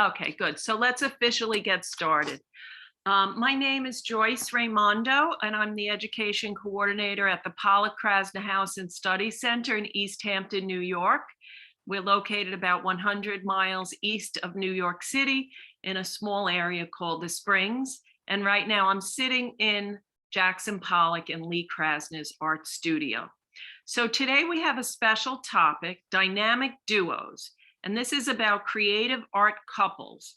Okay, good. So let's officially get started. My name is Joyce Raimondo, and I'm the education coordinator at the Pollock Krasner House and Study Center in East Hampton, New York. We're located about 100 miles east of New York City in a small area called the Springs. And right now I'm sitting in Jackson Pollock and Lee Krasner's art studio. So today we have a special topic, dynamic duos. And this is about creative art couples.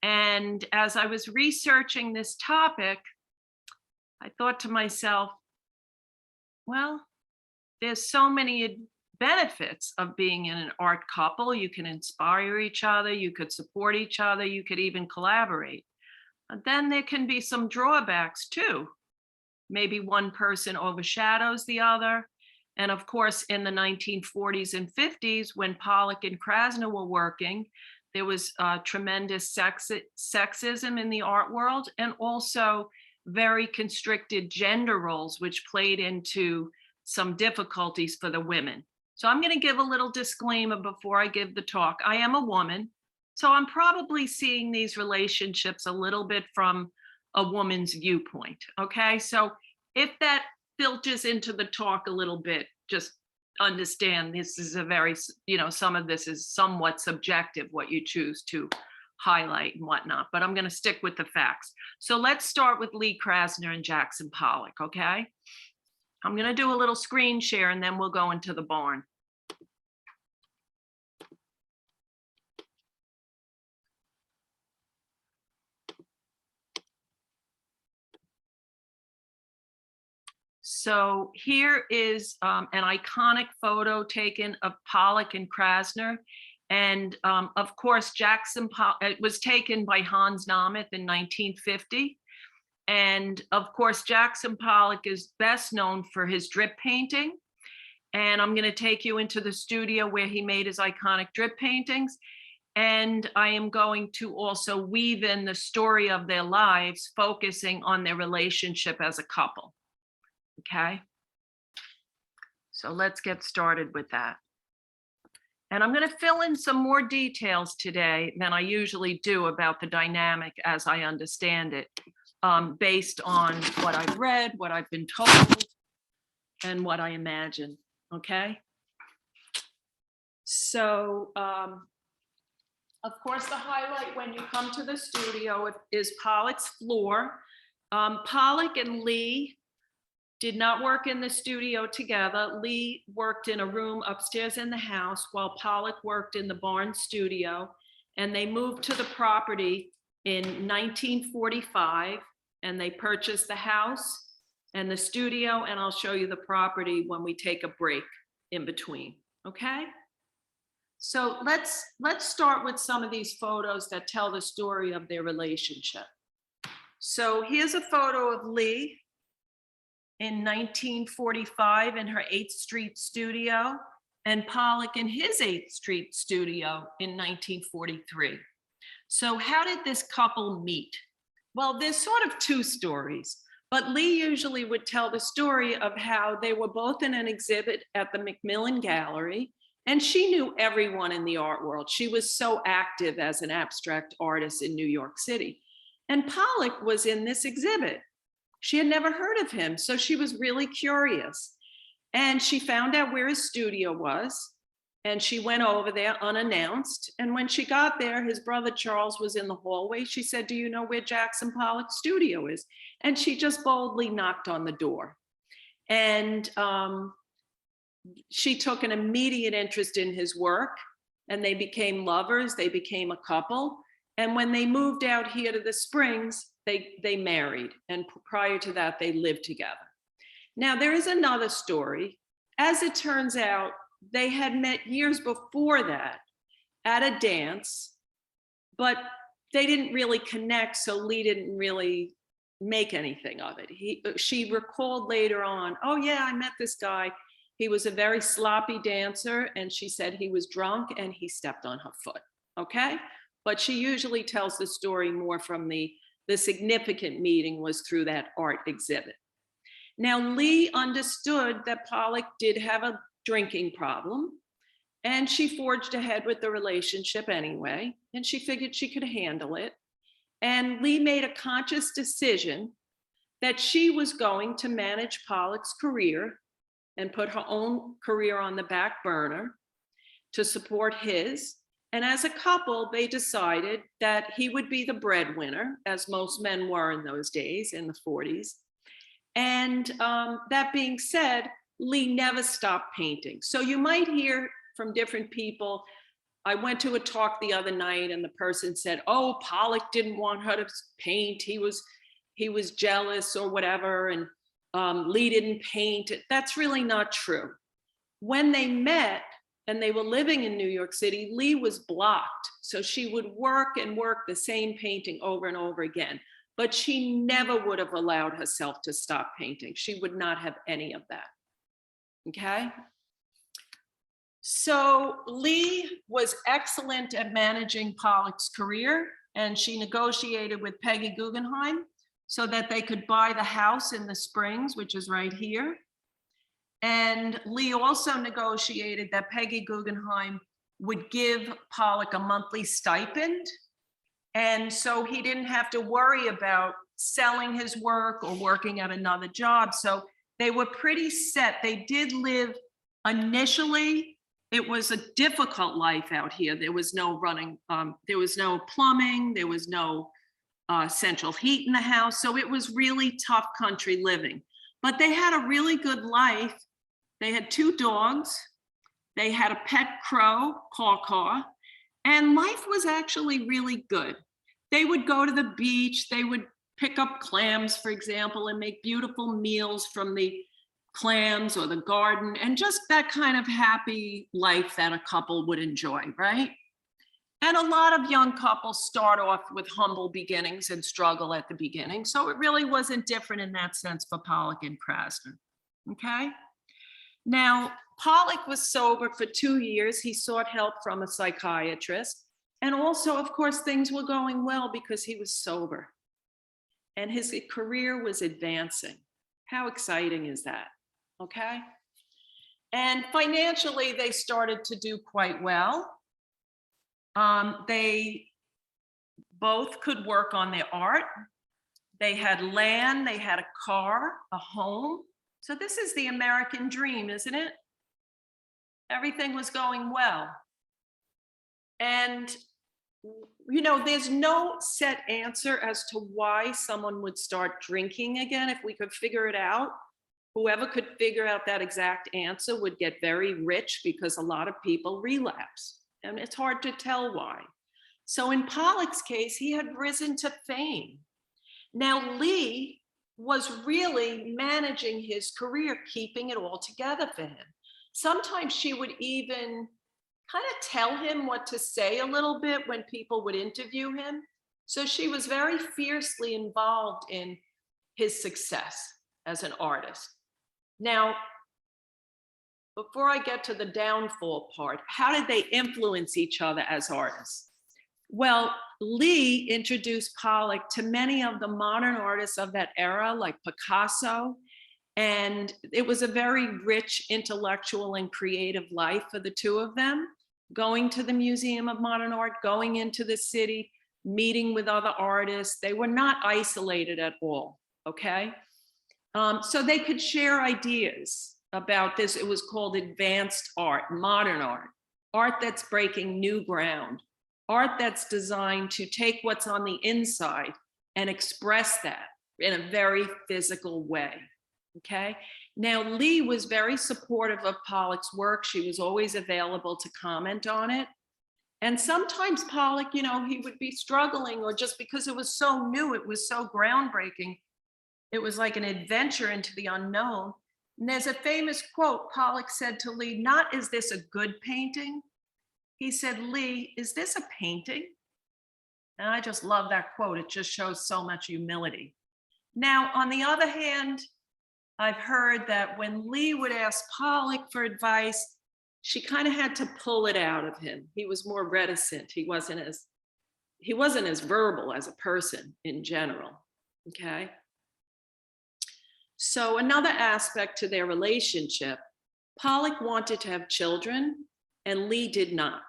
And as I was researching this topic, I thought to myself, well, there's so many benefits of being in an art couple. You can inspire each other, you could support each other, you could even collaborate. But then there can be some drawbacks too. Maybe one person overshadows the other. And of course, in the 1940s and 50s, when Pollock and Krasner were working, there was tremendous sexism in the art world, and also very constricted gender roles, which played into some difficulties for the women. So I'm going to give a little disclaimer before I give the talk. I am a woman, so I'm probably seeing these relationships a little bit from a woman's viewpoint. Okay, so if that filters into the talk a little bit, just understand this is a very, some of this is somewhat subjective, what you choose to highlight and whatnot, but I'm going to stick with the facts. So let's start with Lee Krasner and Jackson Pollock, okay? I'm going to do a little screen share and then we'll go into the barn. So here is an iconic photo taken of Pollock and Krasner. And of course, it was taken by Hans Namath in 1950. And of course, Jackson Pollock is best known for his drip painting. And I'm going to take you into the studio where he made his iconic drip paintings. And I am going to also weave in the story of their lives, focusing on their relationship as a couple. Okay, so let's get started with that. And I'm going to fill in some more details today than I usually do about the dynamic as I understand it, based on what I've read, what I've been told, and what I imagine. Okay, so of course the highlight when you come to the studio is Pollock's floor. Pollock and Lee did not work in the studio together. Lee worked in a room upstairs in the house while Pollock worked in the barn studio, and they moved to the property in 1945, and they purchased the house and the studio, and I'll show you the property when we take a break in between, okay? So let's start with some of these photos that tell the story of their relationship. So here's a photo of Lee in 1945 in her 8th Street studio, and Pollock in his 8th Street studio in 1943. So how did this couple meet? Well, there's sort of two stories, but Lee usually would tell the story of how they were both in an exhibit at the Macmillan Gallery, and she knew everyone in the art world. She was so active as an abstract artist in New York City. And Pollock was in this exhibit. She had never heard of him, so she was really curious. And she found out where his studio was, and she went over there unannounced. And when she got there, his brother Charles was in the hallway. She said, "Do you know where Jackson Pollock's studio is?" And she just boldly knocked on the door. And she took an immediate interest in his work, and they became lovers. They became a couple. And when they moved out here to the Springs, they married, and prior to that, they lived together. Now, there is another story. As it turns out, they had met years before that at a dance, but they didn't really connect, so Lee didn't really make anything of it. She recalled later on, "Oh yeah, I met this guy. He was a very sloppy dancer," and she said he was drunk and he stepped on her foot, okay? But she usually tells the story more from the significant meeting was through that art exhibit. Now, Lee understood that Pollock did have a drinking problem, And she forged ahead with the relationship anyway, and she figured she could handle it. And Lee made a conscious decision that she was going to manage Pollock's career and put her own career on the back burner to support his. And as a couple, they decided that he would be the breadwinner, as most men were in those days, in the 40s. And that being said, Lee never stopped painting. So you might hear from different people. I went to a talk the other night and the person said, oh, Pollock didn't want her to paint. He was jealous or whatever. And Lee didn't paint. That's really not true. When they met and they were living in New York City, Lee was blocked. So she would work and work the same painting over and over again. But she never would have allowed herself to stop painting. She would not have any of that. Okay? So Lee was excellent at managing Pollock's career, and she negotiated with Peggy Guggenheim so that they could buy the house in the Springs, which is right here. And Lee also negotiated that Peggy Guggenheim would give Pollock a monthly stipend. And so he didn't have to worry about selling his work or working at another job. So they were pretty set. They did live initially. It was a difficult life out here. There was no running, there was no plumbing, there was no central heat in the house. So it was really tough country living. But they had a really good life. They had 2 dogs. They had a pet crow, Caw-Caw, and life was actually really good. They would go to the beach. They would pick up clams, for example, and make beautiful meals from the clams or the garden, and just that kind of happy life that a couple would enjoy, right? And a lot of young couples start off with humble beginnings and struggle at the beginning. So it really wasn't different in that sense for Pollock and Krasner, okay? Now, Pollock was sober for 2 years. He sought help from a psychiatrist. And also, of course, things were going well because he was sober. And his career was advancing. How exciting is that? Okay? And financially, they started to do quite well. They both could work on their art. They had land, they had a car, a home. So this is the American dream, isn't it? Everything was going well. And, you know, there's no set answer as to why someone would start drinking again. If we could figure it out, whoever could figure out that exact answer would get very rich, because a lot of people relapse. And it's hard to tell why. So in Pollock's case, he had risen to fame. Now, Lee was really managing his career, keeping it all together for him. Sometimes she would even kind of tell him what to say a little bit when people would interview him. So she was very fiercely involved in his success as an artist. Now, before I get to the downfall part, how did they influence each other as artists? Well, Lee introduced Pollock to many of the modern artists of that era, like Picasso, and it was a very rich intellectual and creative life for the two of them, going to the Museum of Modern Art, going into the city, meeting with other artists. They were not isolated at all, okay? So they could share ideas about this. It was called advanced art, modern art, art that's breaking new ground, art that's designed to take what's on the inside and express that in a very physical way, okay? Now, Lee was very supportive of Pollock's work. She was always available to comment on it. And sometimes Pollock, you know, he would be struggling, or just because it was so new, it was so groundbreaking, it was like an adventure into the unknown. And there's a famous quote. Pollock said to Lee, "Not, is this a good painting?" He said, "Lee, is this a painting?" And I just love that quote. It just shows so much humility. Now, on the other hand, I've heard that when Lee would ask Pollock for advice, she kind of had to pull it out of him. He was more reticent. He wasn't as verbal as a person in general, okay? So another aspect to their relationship, Pollock wanted to have children, and Lee did not.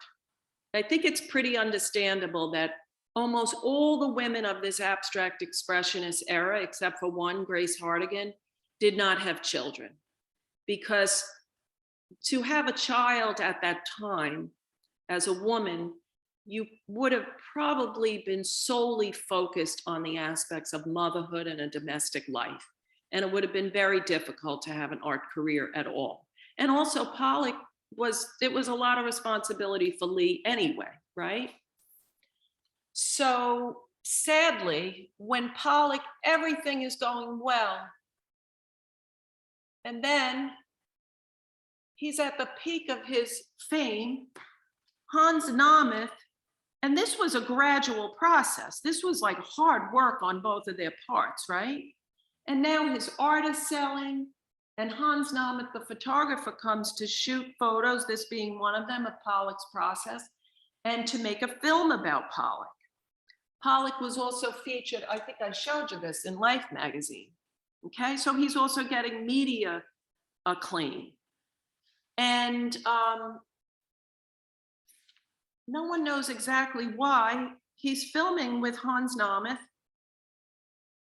I think it's pretty understandable that almost all the women of this abstract expressionist era, except for one, Grace Hardigan, did not have children. Because to have a child at that time, as a woman, you would have probably been solely focused on the aspects of motherhood and a domestic life. And it would have been very difficult to have an art career at all. And also Pollock it was a lot of responsibility for Lee anyway, right? So sadly, when Pollock, everything is going well, and then he's at the peak of his fame, Hans Namath, and this was a gradual process. This was like hard work on both of their parts, right? And now his art is selling, and Hans Namath, the photographer, comes to shoot photos, this being one of them, of Pollock's process, and to make a film about Pollock. Pollock was also featured, I think I showed you this, in Life magazine. Okay, so he's also getting media acclaim. And no one knows exactly why. He's filming with Hans Namath,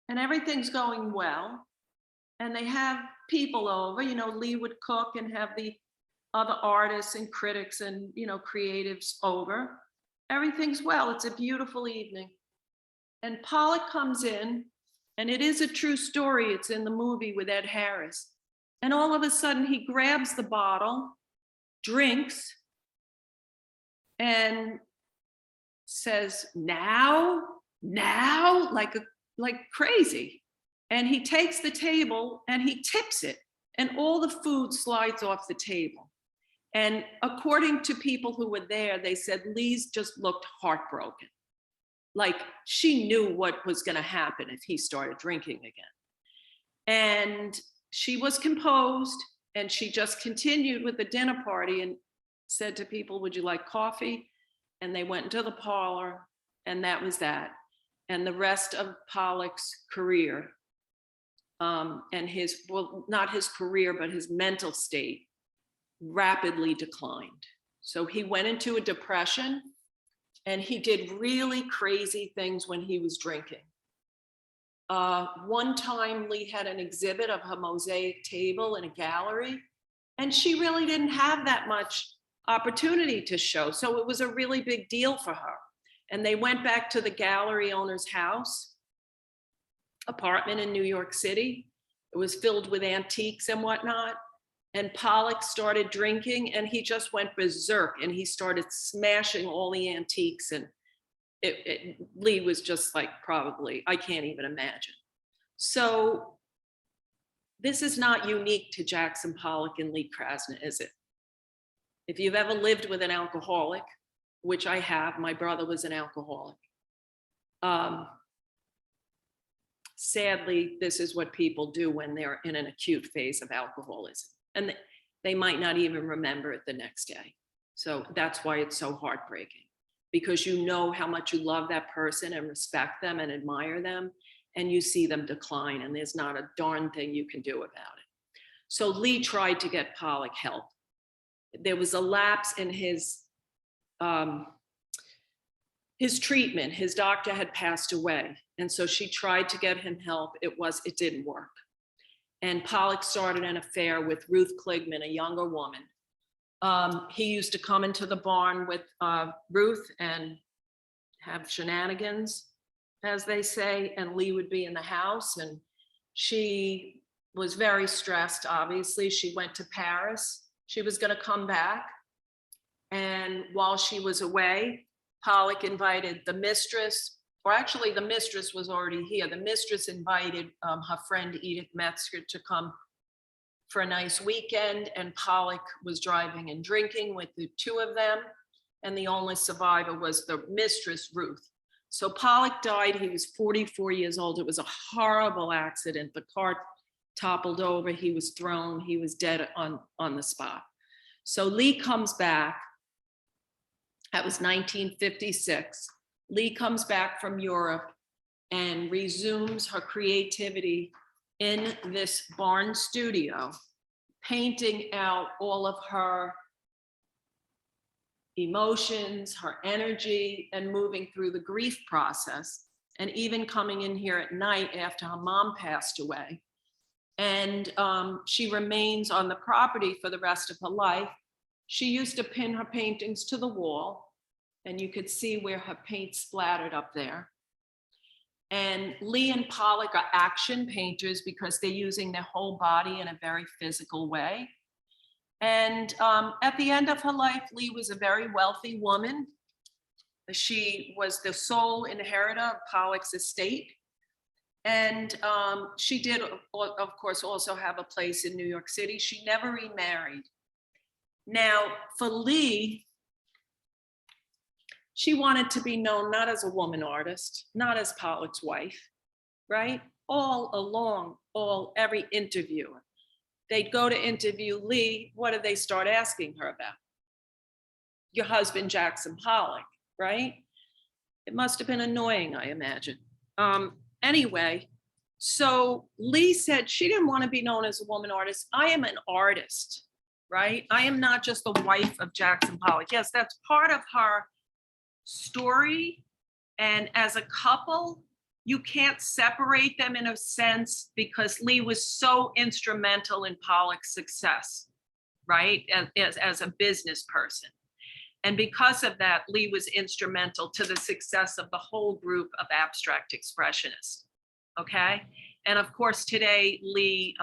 and everything's going well. And they have people over, you know, Lee would cook and have the other artists and critics and, you know, creatives over. Everything's well, it's a beautiful evening. And Pollock comes in, and it is a true story, it's in the movie with Ed Harris. And all of a sudden he grabs the bottle, drinks, and says, now, like crazy. And he takes the table and he tips it, and all the food slides off the table. And according to people who were there, they said Lee's just looked heartbroken. Like she knew what was going to happen if he started drinking again. And she was composed, and she just continued with the dinner party and said to people, would you like coffee? And they went into the parlor, and that was that. And the rest of Pollock's career, and his, well, not his career, but his mental state rapidly declined. So he went into a depression, and he did really crazy things when he was drinking. One time Lee had an exhibit of her mosaic table in a gallery, and she really didn't have that much opportunity to show. So it was a really big deal for her. And they went back to the gallery owner's house, apartment in New York City. It was filled with antiques and whatnot. And Pollock started drinking, and he just went berserk, and he started smashing all the antiques. And Lee was just like, probably, I can't even imagine. So this is not unique to Jackson Pollock and Lee Krasner, is it? If you've ever lived with an alcoholic, which I have, my brother was an alcoholic. Sadly, this is what people do when they're in an acute phase of alcoholism. And they might not even remember it the next day. So that's why it's so heartbreaking, because you know how much you love that person and respect them and admire them, and you see them decline, and there's not a darn thing you can do about it. So Lee tried to get Pollock help. There was a lapse in his treatment. His doctor had passed away. And so she tried to get him help. It didn't work. And Pollock started an affair with Ruth Kligman, a younger woman. He used to come into the barn with Ruth and have shenanigans, as they say, and Lee would be in the house. And she was very stressed, obviously. She went to Paris. She was going to come back. And while she was away, Pollock invited the mistress, or actually the mistress was already here. The mistress invited her friend Edith Metzger to come for a nice weekend, and Pollock was driving and drinking with the two of them, and the only survivor was the mistress, Ruth. So Pollock died. He was 44 years old. It was a horrible accident. The car toppled over. He was thrown. He was dead on the spot. So Lee comes back. That was 1956. Lee comes back from Europe and resumes her creativity in this barn studio, painting out all of her emotions, her energy, and moving through the grief process, and even coming in here at night after her mom passed away. And she remains on the property for the rest of her life. She used to pin her paintings to the wall, and you could see where her paint splattered up there. And Lee and Pollock are action painters because they're using their whole body in a very physical way. And at the end of her life, Lee was a very wealthy woman. She was the sole inheritor of Pollock's estate. And she did, of course, also have a place in New York City. She never remarried. Now, for Lee, she wanted to be known not as a woman artist, not as Pollock's wife, right? All along, every interviewer, they'd go to interview Lee. What did they start asking her about? Your husband, Jackson Pollock, right? It must have been annoying, I imagine. Anyway, so Lee said she didn't want to be known as a woman artist. I am an artist, right? I am not just the wife of Jackson Pollock. Yes, that's part of her story. And as a couple, you can't separate them in a sense because Lee was so instrumental in Pollock's success, right? As a business person. And because of that, Lee was instrumental to the success of the whole group of abstract expressionists, okay? And of course, today, Lee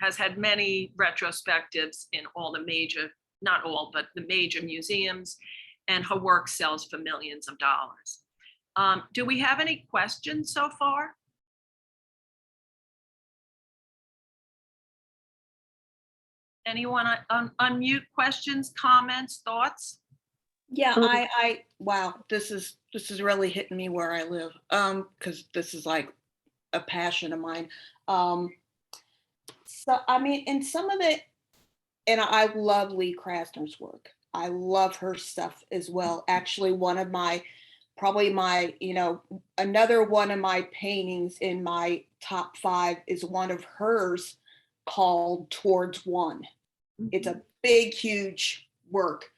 has had many retrospectives in all the major, not all, but the major museums, and her work sells for millions of dollars. Do we have any questions so far? Anyone unmute? Questions, comments, thoughts? Yeah, wow, this is really hitting me where I live, because this is like a passion of mine. So I mean, in some of it, and I love Lee Krasner's work. I love her stuff as well. Actually, another one of my paintings in my top 5 is one of hers called Towards One. It's a big, huge work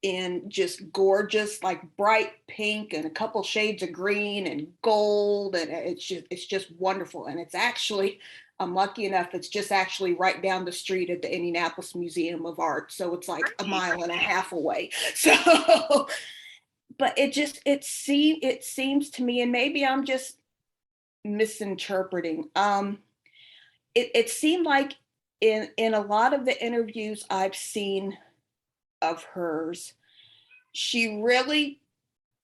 in just gorgeous, like bright pink and a couple shades of green and gold. And it's just wonderful. And it's actually, I'm lucky enough, it's just actually right down the street at the Indianapolis Museum of Art. So it's like a mile and a half away. So, but it seems to me, and maybe I'm just misinterpreting. It seemed like in a lot of the interviews I've seen of hers, she really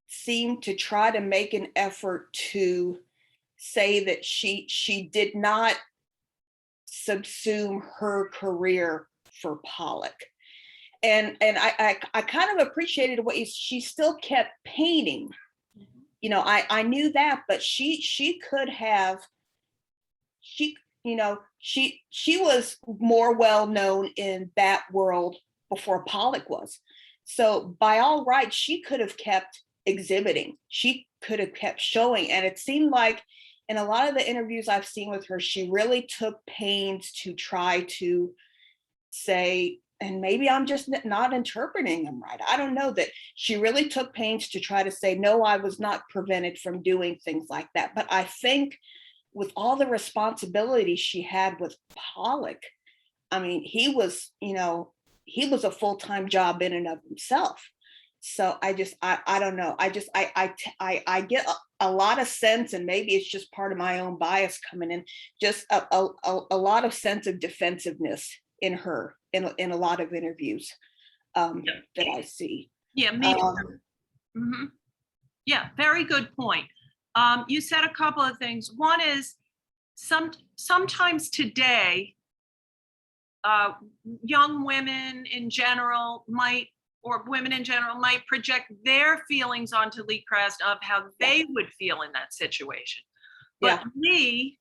seemed to try to make an effort to say that she did not subsume her career for Pollock. And I kind of appreciated what she still kept painting. You know, I knew that, but she could have, she was more well known in that world before Pollock was. So by all rights, she could have kept exhibiting. She could have kept showing. And it seemed like in a lot of the interviews I've seen with her, she really took pains to try to say, and maybe I'm just not interpreting them right, I don't know, that she really took pains to try to say, no, I was not prevented from doing things like that. But I think with all the responsibility she had with Pollock, I mean, he was a full-time job in and of himself. So I don't know. I get a lot of sense, and maybe it's just part of my own bias coming in, just a lot of sense of defensiveness in her in a lot of interviews that I see. Yeah, me. Yeah, very good point. You said a couple of things. One is sometimes today, young women in general women in general might project their feelings onto Lee Krasner of how they would feel in that situation. But Lee,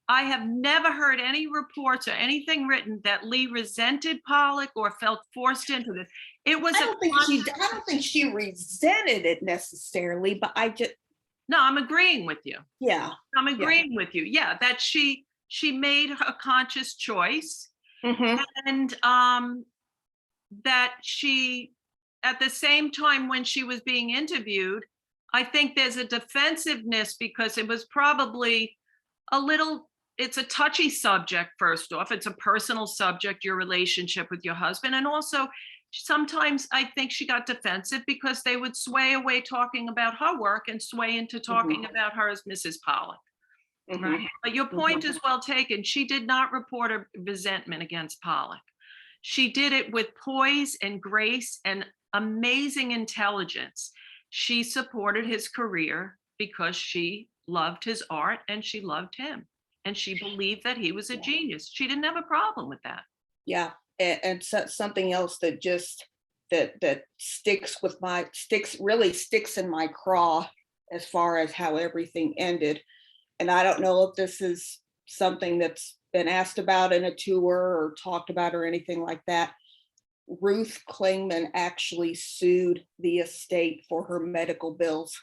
I have never heard any reports or anything written that Lee resented Pollock or felt forced into this. It was I don't think she resented it necessarily, but no, I'm agreeing with you. Yeah. I'm agreeing with you. Yeah, that she made a conscious choice. And that she at the same time, when she was being interviewed, I think there's a defensiveness because it was probably a little, it's a touchy subject, first off. It's a personal subject, your relationship with your husband. And also, sometimes I think she got defensive because they would sway away talking about her work and sway into talking about her as Mrs. Pollock. Right. But your point is well taken. She did not report a resentment against Pollock. She did it with poise and grace and amazing intelligence. She supported his career because she loved his art and she loved him. And she believed that he was a genius. She didn't have a problem with that. Yeah. And so, something else that just that sticks in my craw as far as how everything ended. And I don't know if this is something that's been asked about in a tour or talked about or anything like that. Ruth Klingman actually sued the estate for her medical bills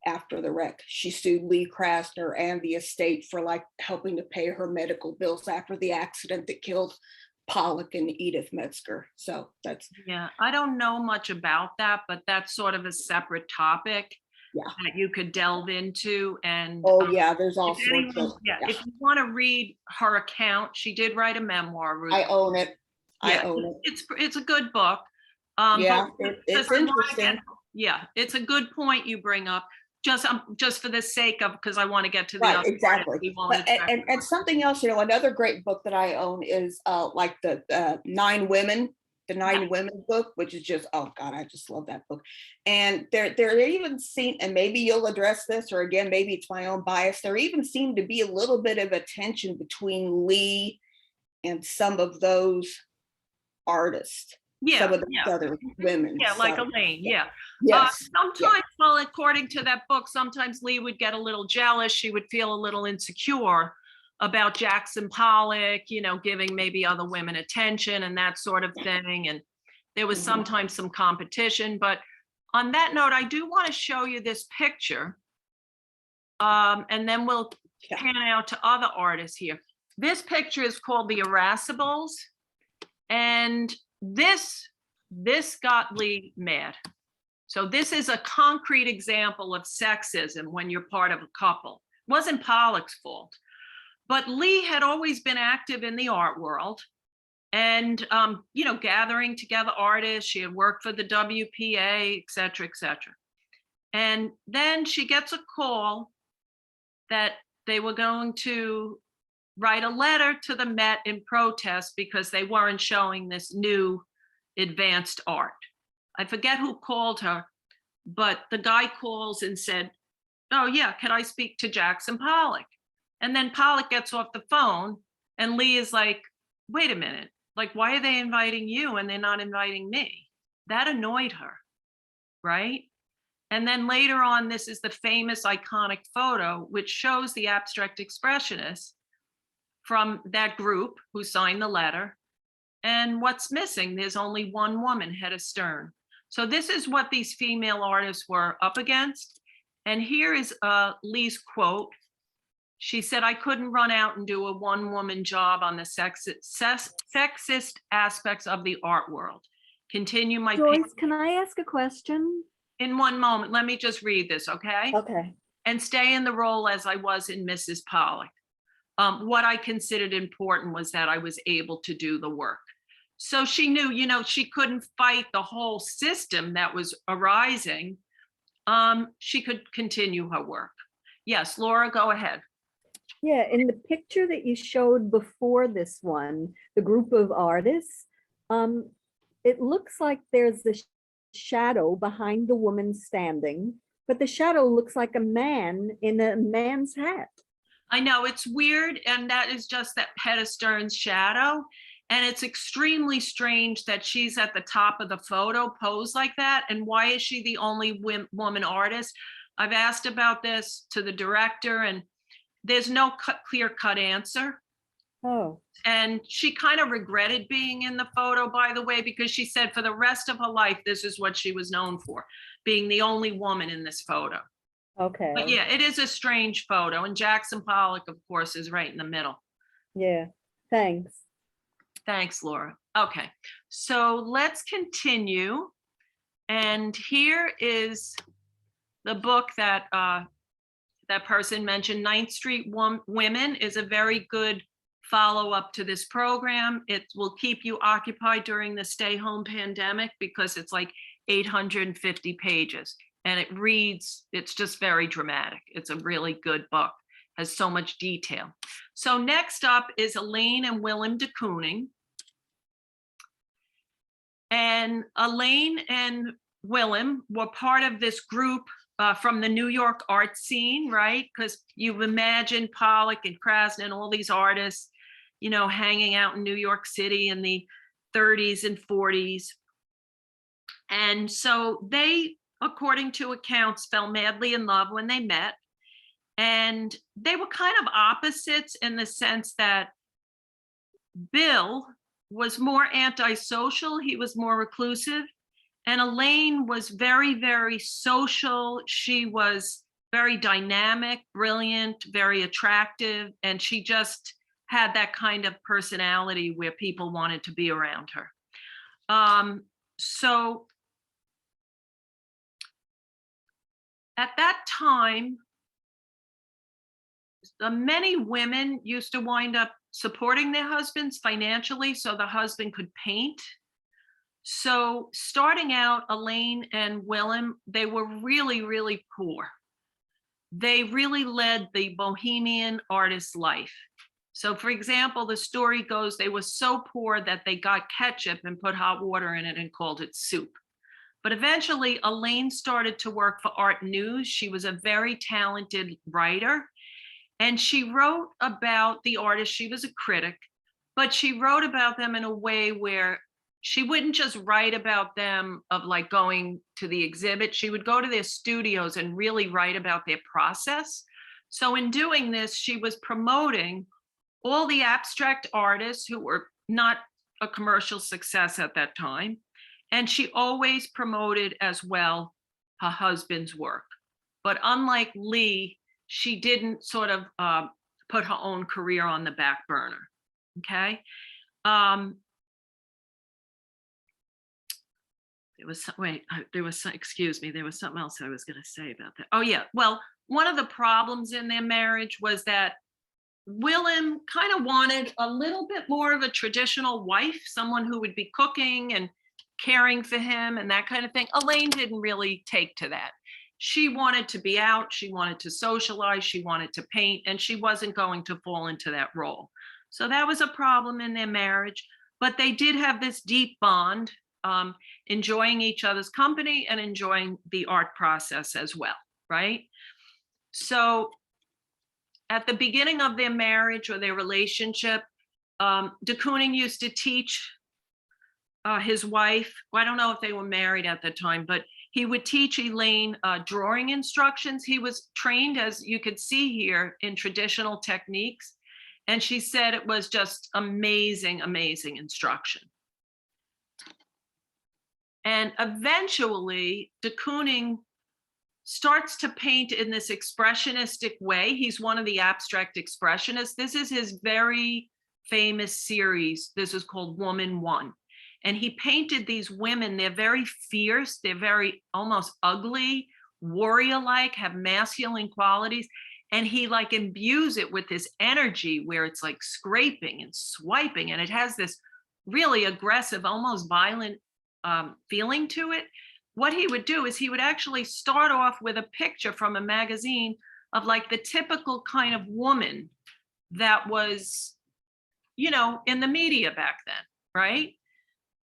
after the wreck. She sued Lee Krasner and the estate for like helping to pay her medical bills after the accident that killed Pollock and Edith Metzger. So that's, yeah, I don't know much about that, but that's sort of a separate topic that you could delve into. And there's all sorts of, if you want to read her account, she did write a memoir. Ruth. I own it. I own it. It's a good book. It's interesting. It's a good point you bring up. Just for the sake of, because I want to get to the other exactly. And something else, another great book that I own is like the Nine Women book, which is just, oh God, I just love that book. And there even seem, and maybe you'll address this, or again, maybe it's my own bias, there even seemed to be a little bit of a tension between Lee and some of those artists. Some of the other women. Like Elaine. Yes. Sometimes, well, according to that book, sometimes Lee would get a little jealous. She would feel a little insecure about Jackson Pollock, giving maybe other women attention and that sort of thing. And there was sometimes some competition. But on that note, I do want to show you this picture. And then we'll pan out to other artists here. This picture is called The Irascibles. And this got Lee mad. So this is a concrete example of sexism when you're part of a couple. It wasn't Pollock's fault, but Lee had always been active in the art world and, gathering together artists. She had worked for the WPA, et cetera, et cetera. And then she gets a call that they were going to write a letter to the Met in protest because they weren't showing this new advanced art. I forget who called her, but the guy calls and said, oh yeah, can I speak to Jackson Pollock? And then Pollock gets off the phone and Lee is like, wait a minute, like, why are they inviting you and they're not inviting me? That annoyed her, right? And then later on, this is the famous iconic photo, which shows the abstract expressionists from that group who signed the letter. And what's missing? There's only one woman, Hedda Stern. So this is what these female artists were up against. And here is Lee's quote. She said, I couldn't run out and do a one-woman job on the sexist aspects of the art world. Continue my Joyce, can I ask a question? In one moment, let me just read this, okay? Okay. And stay in the role as I was in Mrs. Pollock. What I considered important was that I was able to do the work. So she knew, she couldn't fight the whole system that was arising. She could continue her work. Yes, Laura, go ahead. Yeah, in the picture that you showed before this one, the group of artists, it looks like there's a shadow behind the woman standing, but the shadow looks like a man in a man's hat. I know, it's weird, and that is just that Hedda Stern's shadow. And it's extremely strange that she's at the top of the photo posed like that. And why is she the only woman artist? I've asked about this to the director, and there's no clear-cut answer. Oh. And she kind of regretted being in the photo, by the way, because she said for the rest of her life, this is what she was known for, being the only woman in this photo. Okay. But yeah, it is a strange photo. And Jackson Pollock, of course, is right in the middle. Yeah, thanks. Thanks, Laura. Okay, so let's continue. And here is the book that that person mentioned. Ninth Street Women is a very good follow-up to this program. It will keep you occupied during the stay-home pandemic because it's like 850 pages. And it reads, it's just very dramatic. It's a really good book, has so much detail. So next up is Elaine and Willem de Kooning. And Elaine and Willem were part of this group from the New York art scene, right? Because you've imagined Pollock and Krasner and all these artists, you know, hanging out in New York City in the 30s and 40s. And so they, according to accounts, fell madly in love when they met. And they were kind of opposites in the sense that Bill was more antisocial, he was more reclusive. And Elaine was very, very social. She was very dynamic, brilliant, very attractive, and she just had that kind of personality where people wanted to be around her. So at that time, many women used to wind up supporting their husbands financially so the husband could paint. So starting out, Elaine and Willem, they were really, really poor. They really led the bohemian artist life. So for example, the story goes, they were so poor that they got ketchup and put hot water in it and called it soup. But eventually Elaine started to work for Art News. She was a very talented writer. And she wrote about the artists. She was a critic, but she wrote about them in a way where she wouldn't just write about them of like going to the exhibit. She would go to their studios and really write about their process. So in doing this, she was promoting all the abstract artists who were not a commercial success at that time. And she always promoted as well her husband's work. But unlike Lee, she didn't sort of put her own career on the back burner, okay? Excuse me, there was something else I was gonna say about that. Oh yeah, well, one of the problems in their marriage was that Willem kind of wanted a little bit more of a traditional wife, someone who would be cooking and caring for him and that kind of thing. Elaine didn't really take to that. She wanted to be out, she wanted to socialize, she wanted to paint, and she wasn't going to fall into that role. So that was a problem in their marriage, but they did have this deep bond, enjoying each other's company and enjoying the art process as well, right? So at the beginning of their marriage or their relationship, de Kooning used to teach his wife, well, I don't know if they were married at the time, but he would teach Elaine drawing instructions. He was trained, as you could see here, in traditional techniques. And she said it was just amazing, amazing instruction. And eventually, de Kooning starts to paint in this expressionistic way. He's one of the abstract expressionists. This is his very famous series. This is called Woman One. And he painted these women. They're very fierce. They're very almost ugly, warrior-like, have masculine qualities. And he like imbues it with this energy where it's like scraping and swiping. And it has this really aggressive, almost violent feeling to it. What he would do is he would actually start off with a picture from a magazine of like the typical kind of woman that was, you know, in the media back then, right?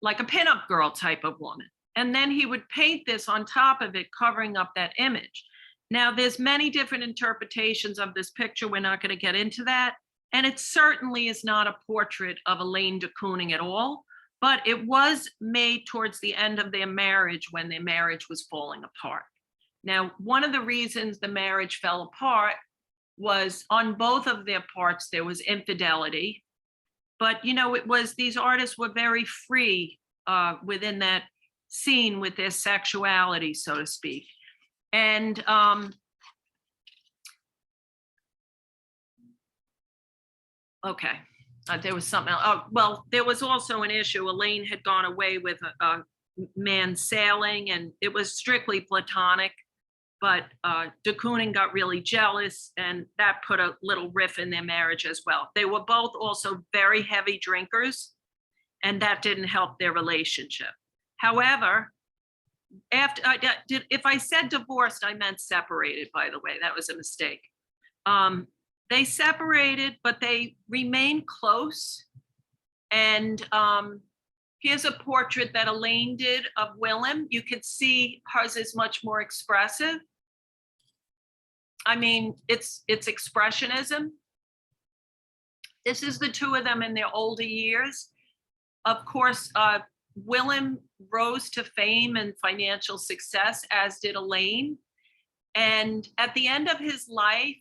Like a pinup girl type of woman. And then he would paint this on top of it, covering up that image. Now, there's many different interpretations of this picture. We're not going to get into that. And it certainly is not a portrait of Elaine de Kooning at all, but it was made towards the end of their marriage when their marriage was falling apart. Now, one of the reasons the marriage fell apart was on both of their parts, there was infidelity. But, you know, it was, these artists were very free within that scene with their sexuality, so to speak. And okay, there was something else. Oh, well, there was also an issue. Elaine had gone away with man sailing, and it was strictly platonic. But de Kooning got really jealous, and that put a little rift in their marriage as well. They were both also very heavy drinkers, and that didn't help their relationship. However, after if I said divorced, I meant separated, by the way. That was a mistake. They separated, but they remained close. And here's a portrait that Elaine did of Willem. You could see hers is much more expressive. I mean, it's expressionism. This is the two of them in their older years. Of course, Willem rose to fame and financial success, as did Elaine. And at the end of his life,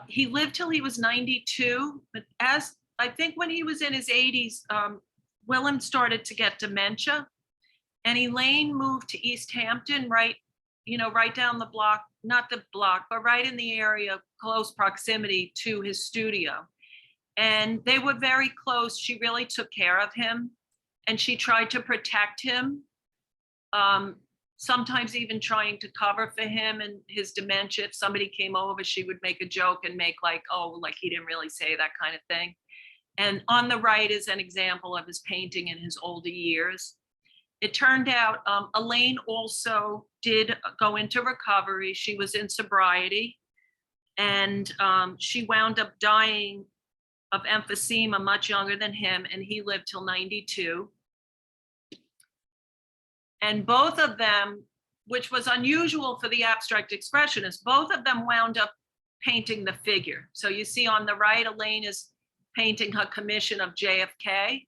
he lived till he was 92. But as I think when he was in his 80s, Willem started to get dementia. And Elaine moved to East Hampton, right down the block, not the block, but right in the area, close proximity to his studio. And they were very close. She really took care of him, and she tried to protect him, sometimes even trying to cover for him and his dementia. If somebody came over, she would make a joke and make like, oh, like he didn't really say, that kind of thing. And on the right is an example of his painting in his older years. It turned out Elaine also did go into recovery. She was in sobriety, and she wound up dying of emphysema much younger than him, and he lived till 92. And both of them, which was unusual for the abstract expressionists, both of them wound up painting the figure. So you see on the right, Elaine is painting her commission of JFK,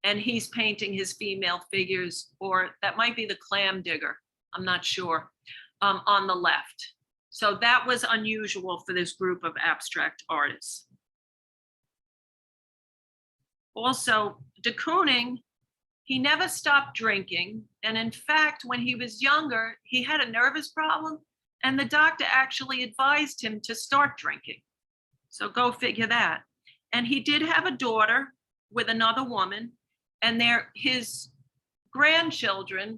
and he's painting his female figures, or that might be the clam digger, I'm not sure, on the left. So that was unusual for this group of abstract artists. Also, de Kooning, he never stopped drinking. And in fact, when he was younger, he had a nervous problem, and the doctor actually advised him to start drinking. So go figure that. And he did have a daughter with another woman, and his grandchildren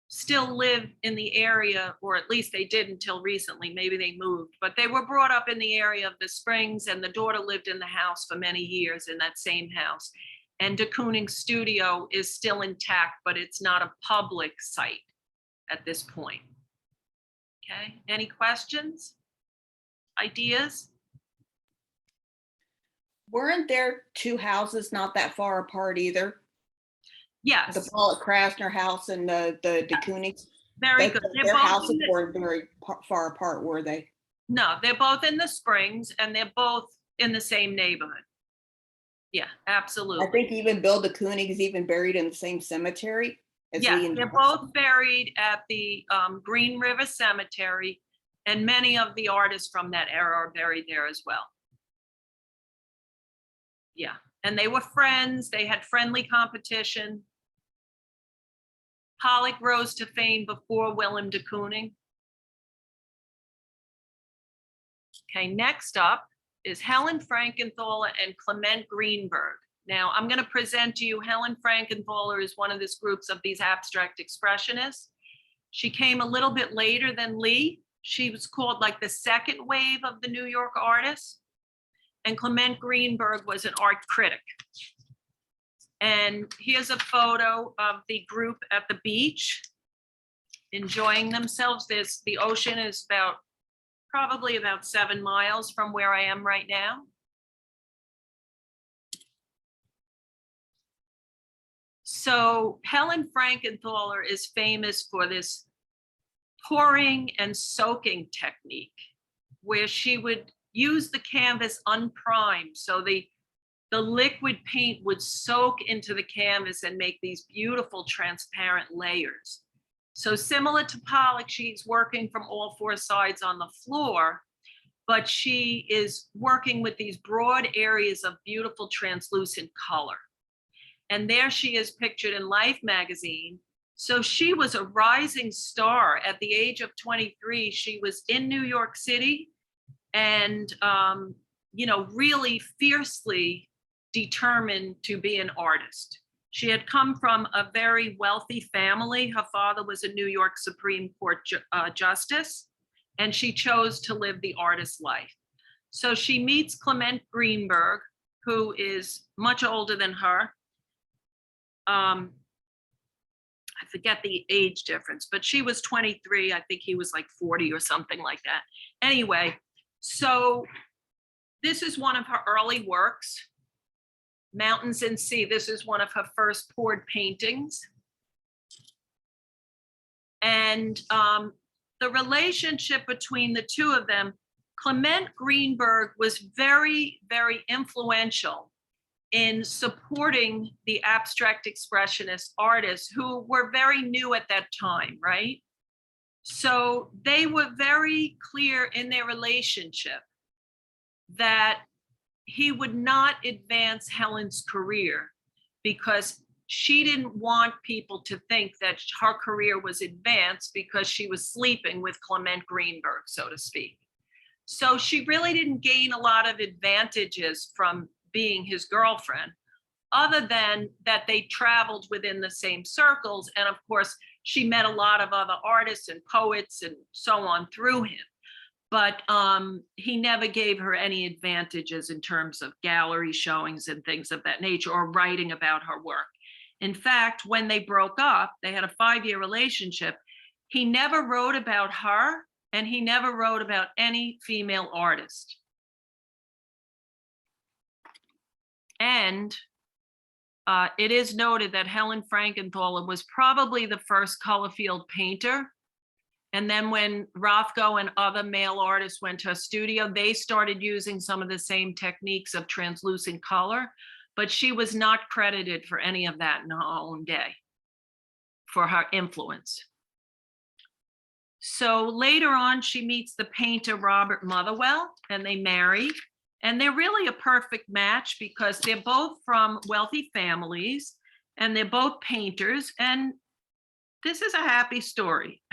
still live in the area, or at least they did until recently. Maybe they moved, but they were brought up in the area of the Springs, and the daughter lived in the house for many years in that same house. And de Kooning's studio is still intact, but it's not a public site at this point. Okay, any questions? Ideas? Weren't there two houses not that far apart either? Yes. The Pollock Krasner house and the de Koonings? Very good. Their houses weren't very far apart, were they? No, they're both in the Springs, and they're both in the same neighborhood. Yeah, absolutely. I think even Bill de Kooning is even buried in the same cemetery as Yeah, Lee and they're both buried at the Green River Cemetery, and many of the artists from that era are buried there as well. Yeah, and they were friends. They had friendly competition. Pollock rose to fame before Willem de Kooning. Okay, next up is Helen Frankenthaler and Clement Greenberg. Now, I'm going to present to you Helen Frankenthaler is one of this groups of these abstract expressionists. She came a little bit later than Lee. She was called like the second wave of the New York artists. And Clement Greenberg was an art critic. And here's a photo of the group at the beach, enjoying themselves. The ocean is probably about 7 miles from where I am right now. So Helen Frankenthaler is famous for this pouring and soaking technique, where she would use the canvas unprimed. So the liquid paint would soak into the canvas and make these beautiful transparent layers. So similar to Pollock, she's working from all four sides on the floor, but she is working with these broad areas of beautiful translucent color. And there she is pictured in Life magazine. So she was a rising star at the age of 23. She was in New York City and, really fiercely determined to be an artist. She had come from a very wealthy family. Her father was a New York Supreme Court justice, and she chose to live the artist life. So she meets Clement Greenberg, who is much older than her. I forget the age difference, but she was 23. I think he was like 40 or something like that. Anyway, so this is one of her early works, Mountains and Sea. This is one of her first poured paintings. And the relationship between the two of them, Clement Greenberg was very, very influential in supporting the abstract expressionist artists who were very new at that time, right? So they were very clear in their relationship that he would not advance Helen's career because she didn't want people to think that her career was advanced because she was sleeping with Clement Greenberg, so to speak. So she really didn't gain a lot of advantages from being his girlfriend, other than that they traveled within the same circles. And of course, she met a lot of other artists and poets and so on through him. But he never gave her any advantages in terms of gallery showings and things of that nature, or writing about her work. In fact, when they broke up, they had a 5-year relationship. He never wrote about her, and he never wrote about any female artist. And it is noted that Helen Frankenthaler was probably the first color field painter. And then when Rothko and other male artists went to her studio, they started using some of the same techniques of translucent color, but she was not credited for any of that in her own day, for her influence. So later on, she meets the painter Robert Motherwell, and they marry. And they're really a perfect match because they're both from wealthy families and they're both painters. And this is a happy story.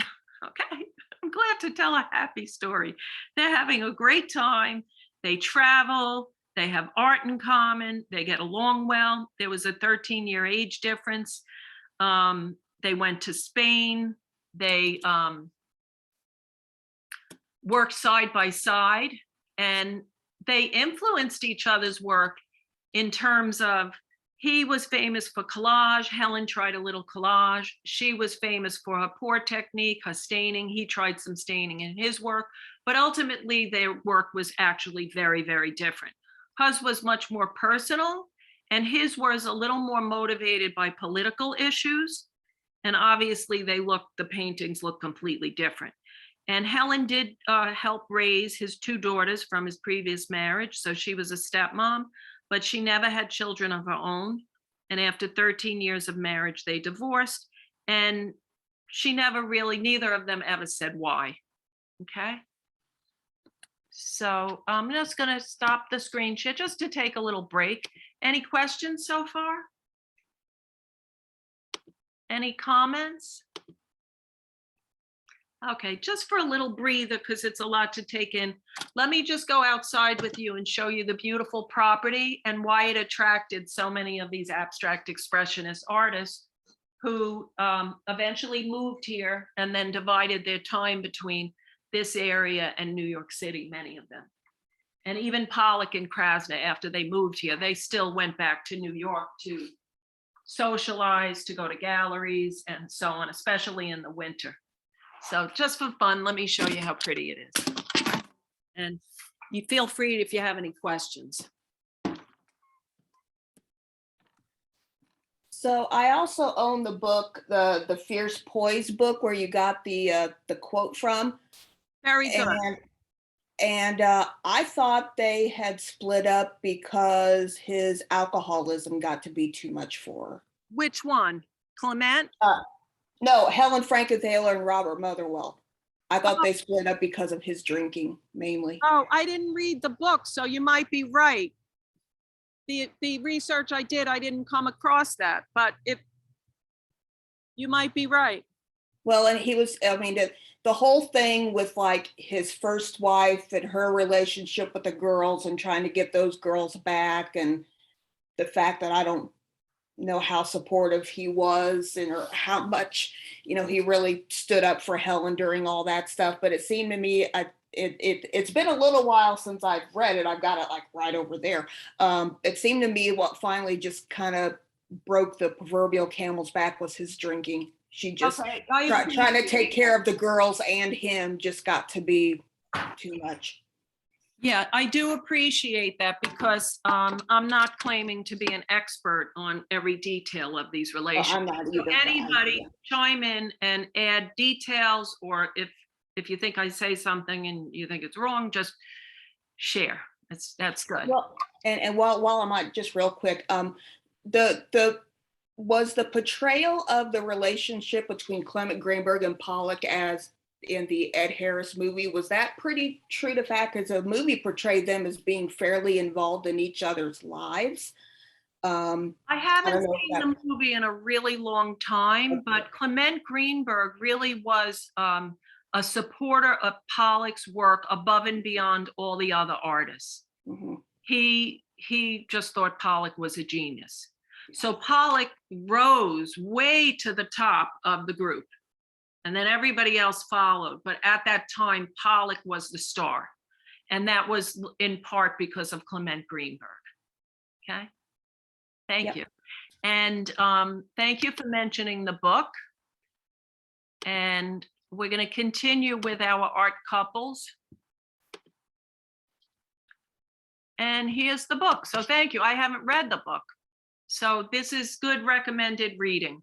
Okay, I'm glad to tell a happy story. They're having a great time. They travel, they have art in common, they get along well. There was a 13-year age difference. They went to Spain. They worked side by side, and they influenced each other's work in terms of, he was famous for collage. Helen tried a little collage. She was famous for her pour technique, her staining. He tried some staining in his work, but ultimately their work was actually very, very different. Hers was much more personal, and his was a little more motivated by political issues. And obviously the paintings look completely different. And Helen did help raise his 2 daughters from his previous marriage. So she was a stepmom, but she never had children of her own. And after 13 years of marriage, they divorced. And she never really, neither of them ever said why. Okay. So I'm just going to stop the screen share just to take a little break. Any questions so far? Any comments? Okay, just for a little breather, because it's a lot to take in. Let me just go outside with you and show you the beautiful property and why it attracted so many of these abstract expressionist artists who eventually moved here and then divided their time between this area and New York City, many of them. And even Pollock and Krasner, after they moved here, they still went back to New York to socialize, to go to galleries and so on, especially in the winter. So just for fun, let me show you how pretty it is. And you feel free if you have any questions. So I also own the book, the Fierce Poise book, where you got the quote from. Very good. And I thought they had split up because his alcoholism got to be too much for her. Which one? Clement? No, Helen Frankenthaler and Robert Motherwell. I thought they split up because of his drinking, mainly. Oh, I didn't read the book, so you might be right. The research I did, I didn't come across that, but if you might be right. Well, and he was, I mean, the whole thing with like his first wife and her relationship with the girls and trying to get those girls back, and the fact that I don't know how supportive he was and or how much, he really stood up for Helen during all that stuff. But it seemed to me, it's been a little while since I've read it. I've got it like right over there. It seemed to me what finally just kind of broke the proverbial camel's back was his drinking. She just Okay, trying to take care of the girls and him just got to be too much. Yeah, I do appreciate that because I'm not claiming to be an expert on every detail of these Well, relationships. I'm not So either. anybody chime in and add details, or if you think I say something and you think it's wrong, just share. That's good. Well, and while I'm on, just real quick, the was the portrayal of the relationship between Clement Greenberg and Pollock as in the Ed Harris movie, was that pretty true to fact? Because the movie portrayed them as being fairly involved in each other's lives. I I haven't don't know if seen the movie in a really long time, but Clement Greenberg really was a supporter of Pollock's work above and beyond all the other artists. Mhm. He just thought Pollock was a genius. So Pollock rose way to the top of the group, and then everybody else followed. But at that time, Pollock was the star, and that was in part because of Clement Greenberg. Okay, thank Yep. you. And thank you for mentioning the book. And we're going to continue with our art couples. And here's the book. So thank you. I haven't read the book. So this is good recommended reading.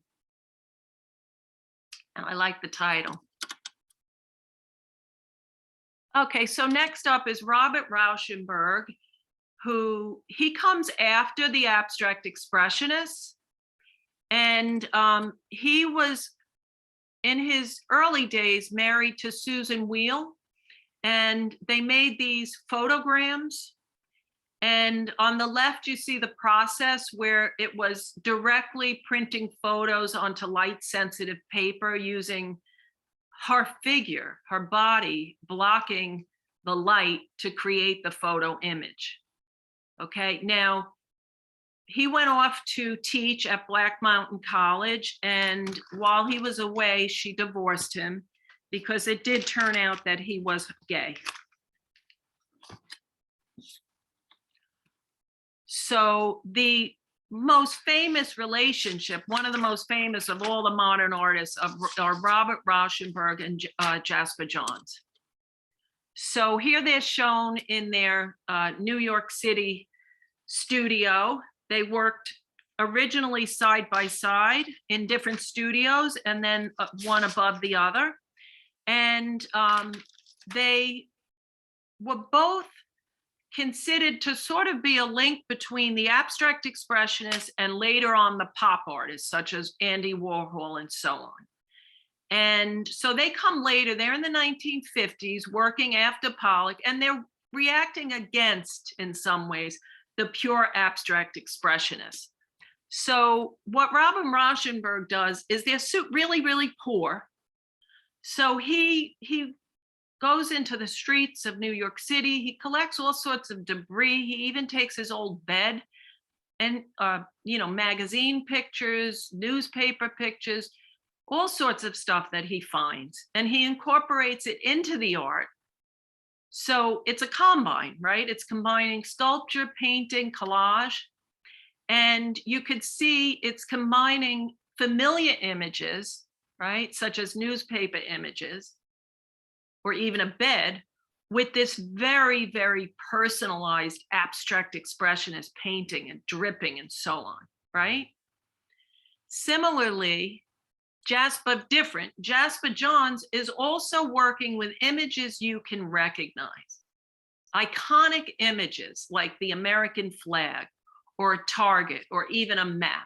And I like the title. Okay, so next up is Robert Rauschenberg, who he comes after the abstract expressionists. And he was, in his early days, married to Susan Wheel. And they made these photograms. And on the left, you see the process where it was directly printing photos onto light sensitive paper using her figure, her body, blocking the light to create the photo image. Okay, now he went off to teach at Black Mountain College, and while he was away, she divorced him because it did turn out that he was gay. So the most famous relationship, one of the most famous of all the modern artists, are Robert Rauschenberg and Jasper Johns. So here they're shown in their New York City studio. They worked originally side by side in different studios and then one above the other. And they were both considered to sort of be a link between the abstract expressionists and later on the pop artists, such as Andy Warhol and so on. And so they come later, they're in the 1950s, working after Pollock, and they're reacting against, in some ways, the pure abstract expressionists. So what Robin Rauschenberg does is they're really, really poor. So he goes into the streets of New York City. He collects all sorts of debris. He even takes his old bed and, magazine pictures, newspaper pictures, all sorts of stuff that he finds. And he incorporates it into the art. So it's a combine, right? It's combining sculpture, painting, collage. And you could see it's combining familiar images, right? Such as newspaper images, or even a bed, with this very, very personalized abstract expressionist painting and dripping and so on, right? Similarly, Jasper Johns is also working with images you can recognize. Iconic images like the American flag or a target or even a map.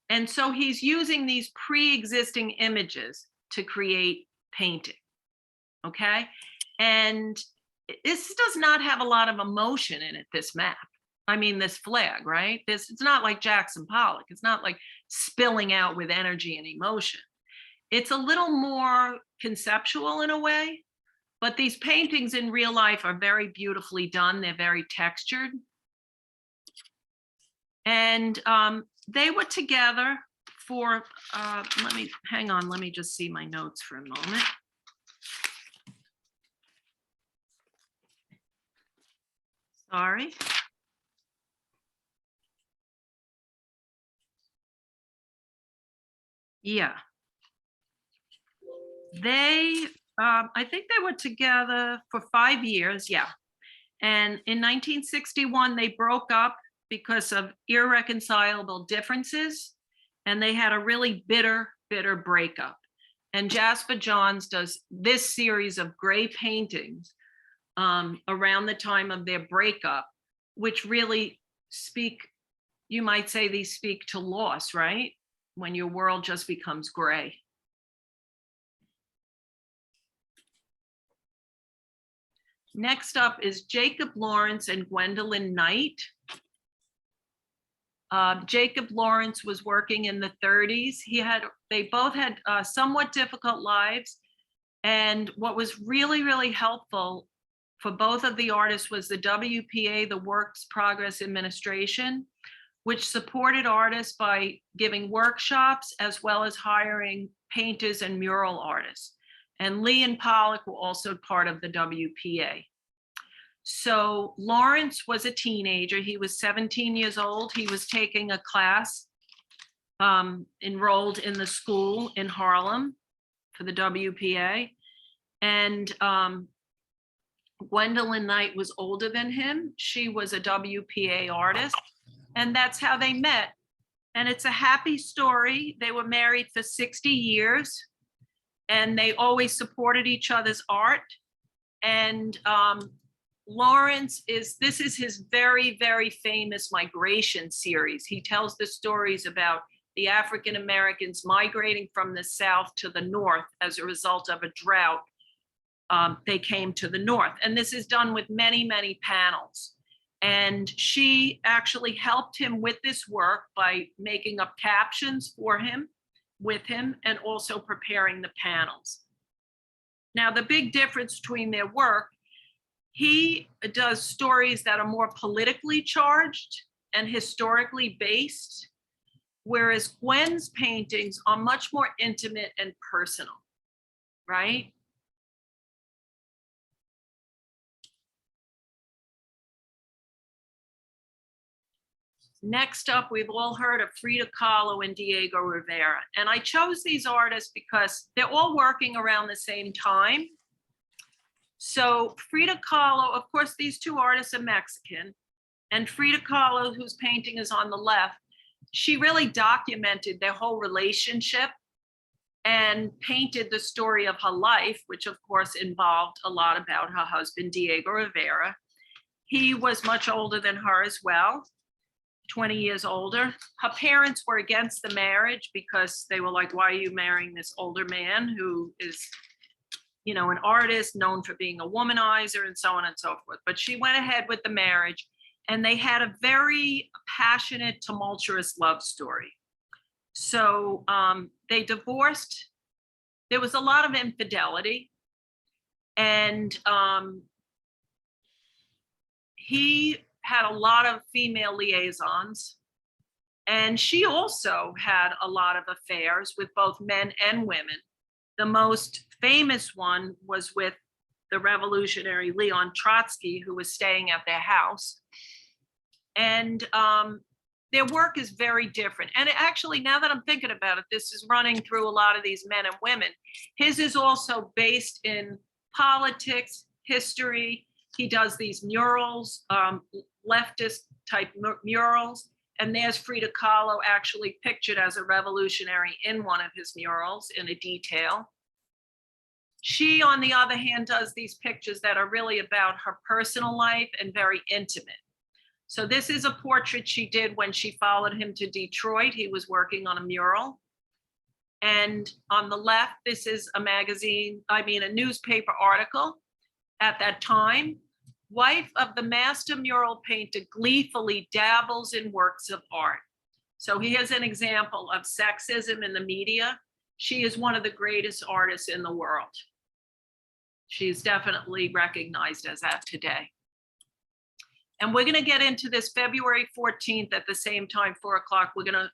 And so he's using these pre-existing images to create painting. Okay, and this does not have a lot of emotion in it, this map. I mean, this flag, right? It's not like Jackson Pollock. It's not like spilling out with energy and emotion. It's a little more conceptual in a way, but these paintings in real life are very beautifully done. They're very textured. And they were together for, let me just see my notes for a moment. Sorry. Yeah. I think they were together for 5 years, yeah. And in 1961, they broke up because of irreconcilable differences, and they had a really bitter, bitter breakup. And Jasper Johns does this series of gray paintings around the time of their breakup, which really speak, you might say these speak to loss, right? When your world just becomes gray. Next up is Jacob Lawrence and Gwendolyn Knight. Jacob Lawrence was working in the 30s. They both had somewhat difficult lives. And what was really, really helpful for both of the artists was the WPA, the Works Progress Administration, which supported artists by giving workshops as well as hiring painters and mural artists. And Lee and Pollock were also part of the WPA. So Lawrence was a teenager. He was 17 years old. He was taking a class, enrolled in the school in Harlem for the WPA. And Gwendolyn Knight was older than him. She was a WPA artist. And that's how they met. And it's a happy story. They were married for 60 years. And they always supported each other's art. And Lawrence this is his very, very famous migration series. He tells the stories about the African Americans migrating from the South to the North as a result of a drought. They came to the North. And this is done with many, many panels. And she actually helped him with this work by making up captions for him, with him, and also preparing the panels. Now, the big difference between their work, he does stories that are more politically charged and historically based, whereas Gwen's paintings are much more intimate and personal, right? Next up, we've all heard of Frida Kahlo and Diego Rivera. And I chose these artists because they're all working around the same time. So Frida Kahlo, of course, these two artists are Mexican. And Frida Kahlo, whose painting is on the left, she really documented their whole relationship and painted the story of her life, which of course involved a lot about her husband, Diego Rivera. He was much older than her as well. 20 years older. Her parents were against the marriage because they were like, why are you marrying this older man who is, you know, an artist known for being a womanizer and so on and so forth. But she went ahead with the marriage and they had a very passionate, tumultuous love story. So they divorced. There was a lot of infidelity. And he had a lot of female liaisons. And she also had a lot of affairs with both men and women. The most famous one was with the revolutionary Leon Trotsky, who was staying at their house. And their work is very different. And actually, now that I'm thinking about it, this is running through a lot of these men and women. His is also based in politics, history. He does these murals, leftist type murals. And there's Frida Kahlo actually pictured as a revolutionary in one of his murals in a detail. She, on the other hand, does these pictures that are really about her personal life and very intimate. So this is a portrait she did when she followed him to Detroit. He was working on a mural. And on the left, this is a a newspaper article at that time. Wife of the master mural painter gleefully dabbles in works of art. So here's an example of sexism in the media. She is one of the greatest artists in the world. She's definitely recognized as that today. And we're going to get into this February 14th at the same time, 4 o'clock. We're going to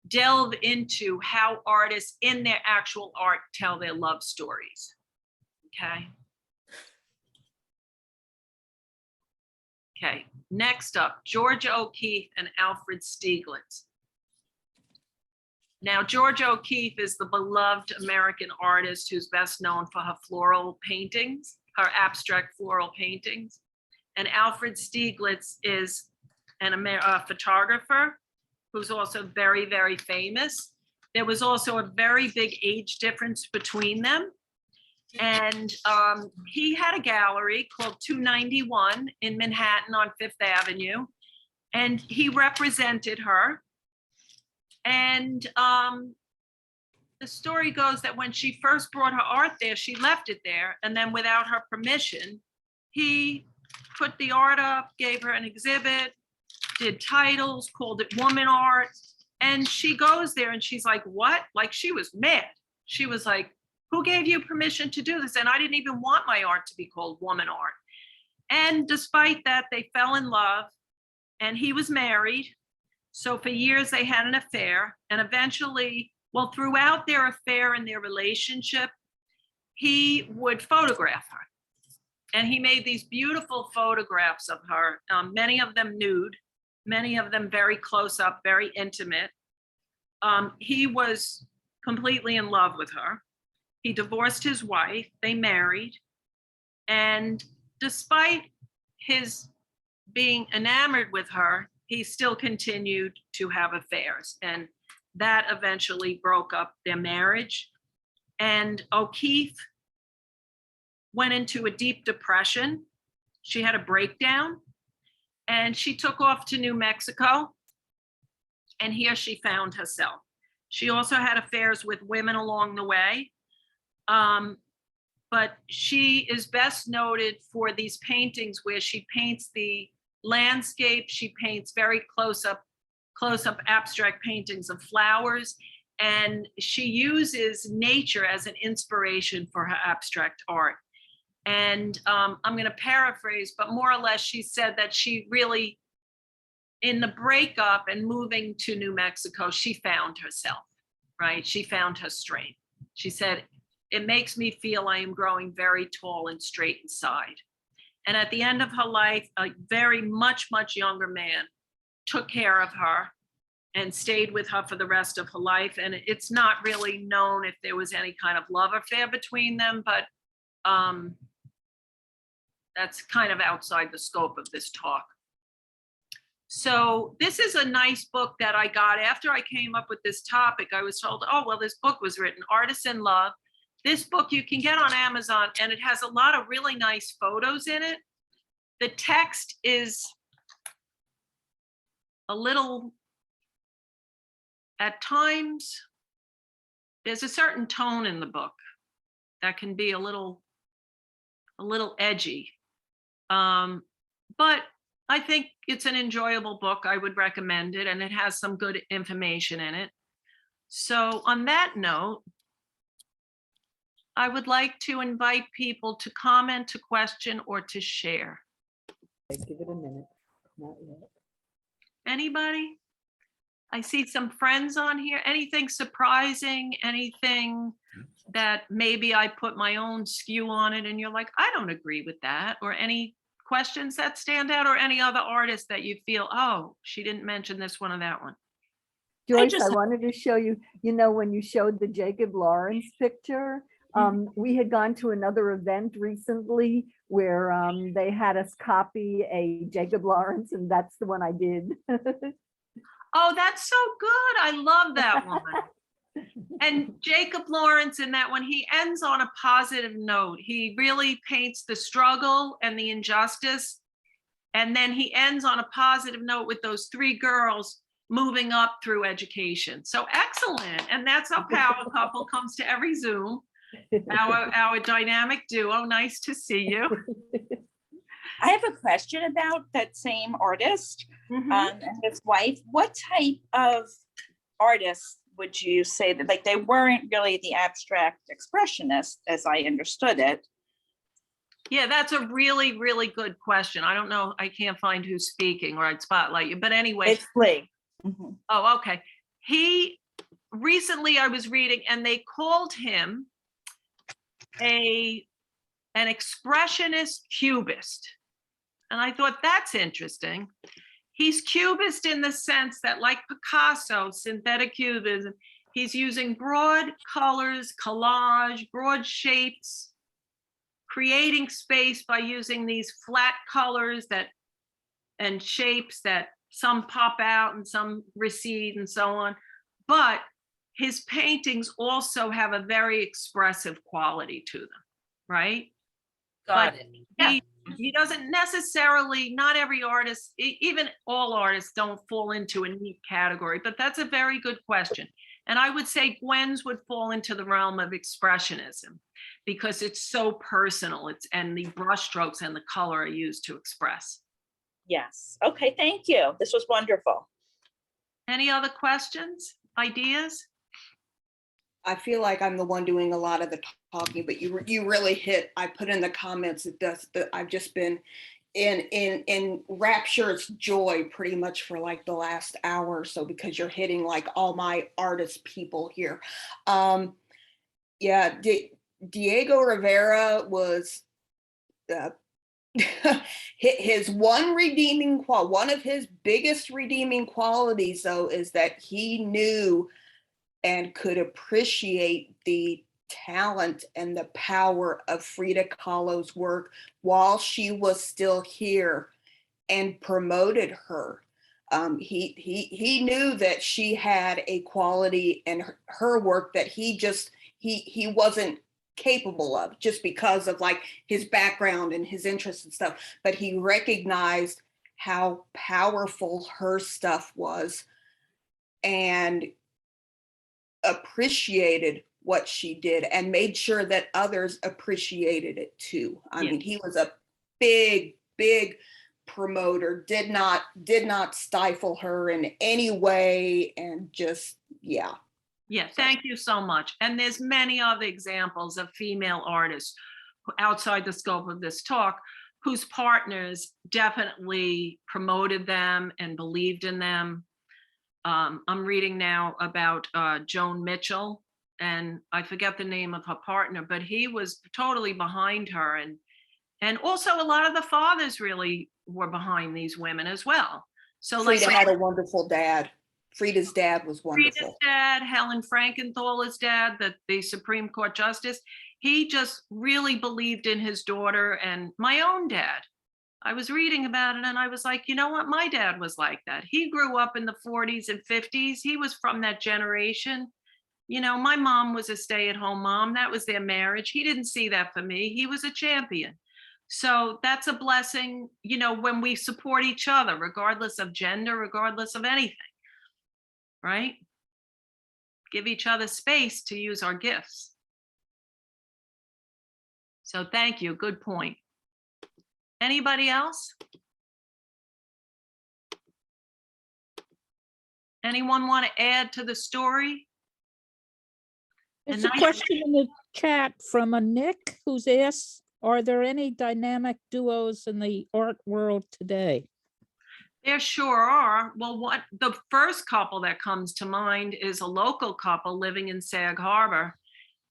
delve into how artists in their actual art tell their love stories. Okay. Okay, next up, Georgia O'Keeffe and Alfred Stieglitz. Now, Georgia O'Keeffe is the beloved American artist who's best known for her floral paintings, her abstract floral paintings. And Alfred Stieglitz is a photographer who's also very, very famous. There was also a very big age difference between them. And he had a gallery called 291 in Manhattan on Fifth Avenue. And he represented her. And the story goes that when she first brought her art there, she left it there. And then without her permission, he put the art up, gave her an exhibit, did titles, called it woman art. And she goes there and she's like, what? Like, she was mad. She was like, who gave you permission to do this? And I didn't even want my art to be called woman art. And despite that, they fell in love and he was married. So for years they had an affair, and eventually, well, throughout their affair and their relationship, he would photograph her. And he made these beautiful photographs of her, many of them nude, many of them very close up, very intimate. He was completely in love with her. He divorced his wife, they married. And despite his being enamored with her, he still continued to have affairs. And that eventually broke up their marriage. And O'Keeffe went into a deep depression. She had a breakdown and she took off to New Mexico. And here she found herself. She also had affairs with women along the way. But she is best noted for these paintings where she paints the landscape. She paints very close-up abstract paintings of flowers. And she uses nature as an inspiration for her abstract art. And I'm going to paraphrase, but more or less, she said that she really, in the breakup and moving to New Mexico, she found herself, right? She found her strength. She said, it makes me feel I am growing very tall and straight inside. And at the end of her life, a very much younger man took care of her and stayed with her for the rest of her life. And it's not really known if there was any kind of love affair between them, but that's kind of outside the scope of this talk. So this is a nice book that I got after I came up with this topic. I was told, oh, well, this book was written, Artists in Love. This book you can get on Amazon, and it has a lot of really nice photos in it. The text is a little, at times, there's a certain tone in the book that can be a little edgy. But I think it's an enjoyable book. I would recommend it, and it has some good information in it. So on that note, I would like to invite people to comment, to question, or to share. Okay, give it a minute. Not yet. Anybody? I see some friends on here. Anything surprising? Anything that maybe I put my own skew on it and you're like, I don't agree with that? Or any questions that stand out, or any other artists that you feel, oh, she didn't mention this one or that one? Joyce, I wanted to show you, when you showed the Jacob Lawrence picture, we had gone to another event recently where they had us copy a Jacob Lawrence, and that's the one I did. Oh, that's so good. I love that one. And Jacob Lawrence in that one, he ends on a positive note. He really paints the struggle and the injustice. And then he ends on a positive note with those three girls moving up through education. So excellent. And that's how Power Couple comes to every Zoom. Our dynamic duo. Nice to see you. I have a question about that same artist and his wife. What type of artists would you say that, like, they weren't really the abstract expressionists as I understood it? Yeah, that's a really, really good question. I don't know, I can't find who's speaking or I'd spotlight you, but anyway. It's Lee. Mhm. Oh, okay. He, recently I was reading and they called him an expressionist cubist. And I thought that's interesting. He's cubist in the sense that, like Picasso, synthetic cubism, he's using broad colors, collage, broad shapes, creating space by using these flat colors that and shapes that some pop out and some recede and so on. But his paintings also have a very expressive quality to them, right? Got But it. Yeah. he doesn't necessarily, not every artist, even all artists don't fall into a neat category, but that's a very good question. And I would say Gwen's would fall into the realm of expressionism because it's so personal. And the brushstrokes and the color are used to express. Yes. Okay, thank you. This was wonderful. Any other questions, ideas? I feel like I'm the one doing a lot of the talking, but you really hit. I put in the comments that I've just been in rapturous joy pretty much for like the last hour or so, because you're hitting like all my artist people here. Yeah, Diego Rivera was his one of his biggest redeeming qualities, though, is that he knew and could appreciate the talent and the power of Frida Kahlo's work while she was still here, and promoted her. He knew that she had a quality in her work that he wasn't capable of, just because of like his background and his interests and stuff, but he recognized how powerful her stuff was and appreciated what she did and made sure that others appreciated it too. I mean, he was a big promoter, did not stifle her in any way, and just, yeah. Yeah, thank you so much. And there's many other examples of female artists outside the scope of this talk whose partners definitely promoted them and believed in them. I'm reading now about Joan Mitchell, and I forget the name of her partner, but he was totally behind her. And also a lot of the fathers really were behind these women as well. So Frida like had a wonderful dad. Frida's dad was wonderful. Frida's dad, Helen Frankenthaler's dad, the Supreme Court Justice, he just really believed in his daughter. And my own dad, I was reading about it and I was like, you know what? My dad was like that. He grew up in the 40s and 50s. He was from that generation. You know, my mom was a stay-at-home mom. That was their marriage. He didn't see that for me. He was a champion. So that's a blessing, you know, when we support each other, regardless of gender, regardless of anything, right? Give each other space to use our gifts. So thank you. Good point. Anybody else? Anyone want to add to the story? There's a question in the chat from a Nick who's asked, are there any dynamic duos in the art world today? There sure are. Well, what the first couple that comes to mind is a local couple living in Sag Harbor,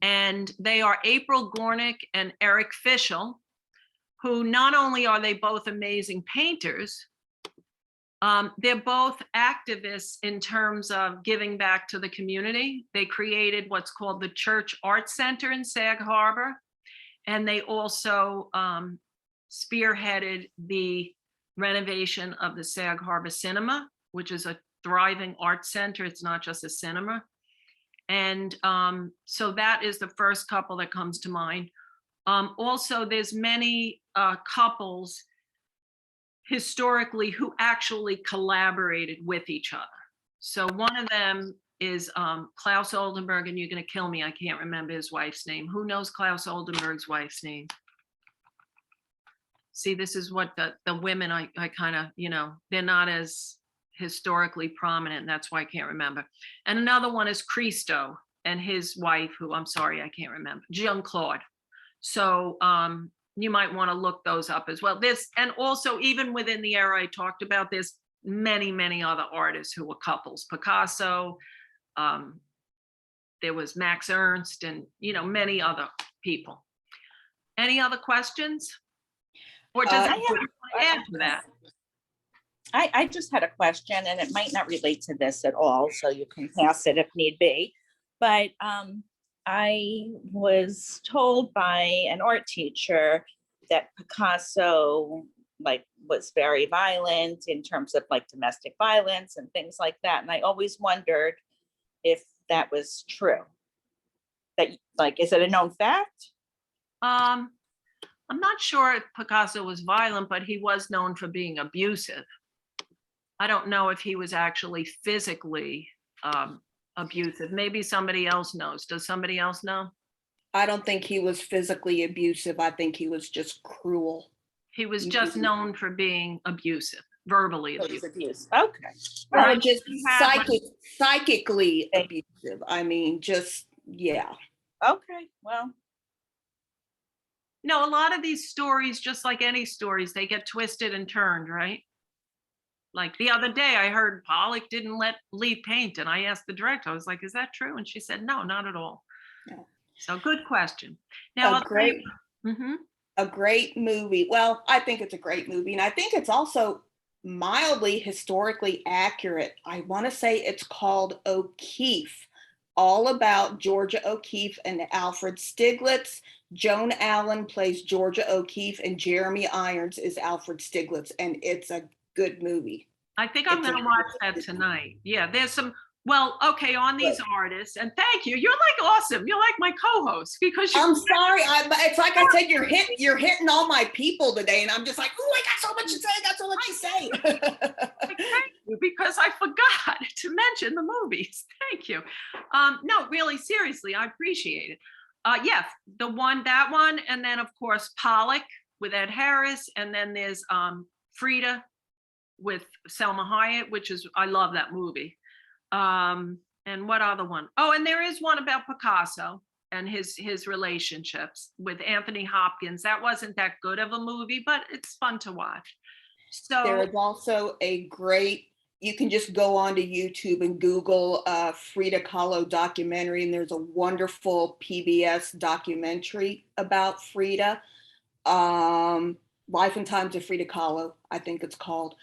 and they are April Gornick and Eric Fischel, who not only are they both amazing painters, they're both activists in terms of giving back to the community. They created what's called the Church Art Center in Sag Harbor, and they also spearheaded the renovation of the Sag Harbor Cinema, which is a thriving art center. It's not just a cinema. And so that is the first couple that comes to mind. Also, there's many couples historically who actually collaborated with each other. So one of them is Klaus Oldenburg, and you're going to kill me. I can't remember his wife's name. Who knows Klaus Oldenburg's wife's name? See, this is what the women I kind of, you know, they're not as historically prominent. And that's why I can't remember. And another one is Christo and his wife, who I'm sorry, I can't remember, Jean-Claude. So you might want to look those up as well. This, and also even within the era I talked about, there's many, many other artists who were couples. Picasso, there was Max Ernst, and many other people. Any other questions? Or does I anyone want to add to that? I just had a question, and it might not relate to this at all, so you can pass it if need be. But I was told by an art teacher that Picasso was very violent in terms of domestic violence and things like that. And I always wondered if that was true. That is it a known fact? I'm not sure if Picasso was violent, but he was known for being abusive. I don't know if he was actually physically abusive. Maybe somebody else knows. Does somebody else know? I don't think he was physically abusive. I think he was just cruel. He was just known for being abusive, verbally It was abusive. abuse. Okay. Or Right. just You have, like- psychically abusive. I mean, just, yeah. Okay. Well, a lot of these stories, just like any stories, they get twisted and turned, right? Like the other day, I heard Pollock didn't leave paint, and I asked the director, I was like, is that true? And she said, no, not at all. No. So good question. Now, I'll tell you- A great movie. Well, I think it's a great movie. And I think it's also mildly historically accurate. I want to say it's called O'Keeffe, all about Georgia O'Keeffe and Alfred Stieglitz. Joan Allen plays Georgia O'Keeffe, and Jeremy Irons is Alfred Stieglitz. And it's a good movie. I think I'm It's a going to watch good that tonight. Yeah, there's some, okay, on these artists, and thank you. You're awesome. You're like my co-host because I'm sorry. It's like I said, you're hitting all my people today, and I'm just like, oh, I got so much to say. I got so much to say. Thank you, because I forgot to mention the movies. Thank you. No, really, seriously, I appreciate it. Yes, that one, and then of course Pollock with Ed Harris, and then there's Frida with Selma Hayek, I love that movie. And what other one? Oh, and there is one about Picasso and his relationships with Anthony Hopkins. That wasn't that good of a movie, but it's fun to watch. So there is also you can just go onto YouTube and Google Frida Kahlo documentary, and there's a wonderful PBS documentary about Frida, Life and Times of Frida Kahlo, I think it's called.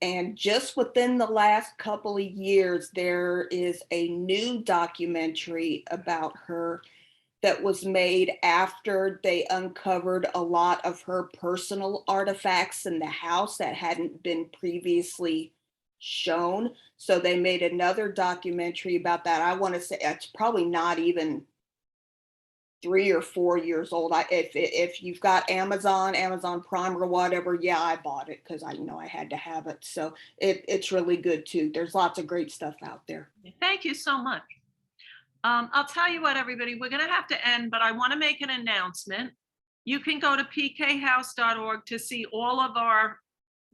And just within the last couple of years, there is a new documentary about her that was made after they uncovered a lot of her personal artifacts in the house that hadn't been previously shown. So they made another documentary about that. I want to say it's probably not even 3 or 4 years old. If you've got Amazon Prime or whatever, yeah, I bought it because I had to have it. So it's really good too. There's lots of great stuff out there. thank you so much. I'll tell you what, everybody, we're going to have to end, but I want to make an announcement. You can go to pkhouse.org to see all of our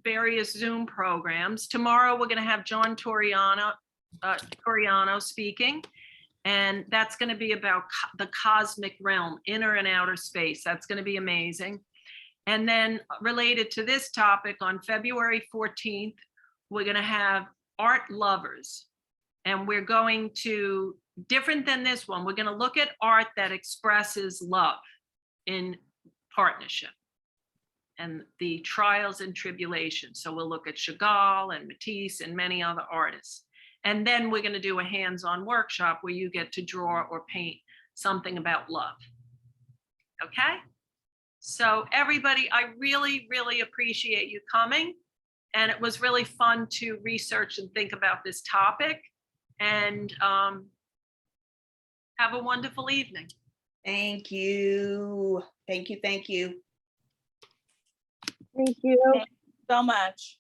various Zoom programs. Tomorrow, we're going to have John Toriano speaking, and that's going to be about the cosmic realm, inner and outer space. That's going to be amazing. And then related to this topic, on February 14th, we're going to have art lovers. And we're going to, different than this one, we're going to look at art that expresses love in partnership and the trials and tribulations. So we'll look at Chagall and Matisse and many other artists. And then we're going to do a hands-on workshop where you get to draw or paint something about love. Okay? So everybody, I really, really appreciate you coming. And it was really fun to research and think about this topic. And have a wonderful evening. Thank you. Thank you. Thank you. Thank you. so much.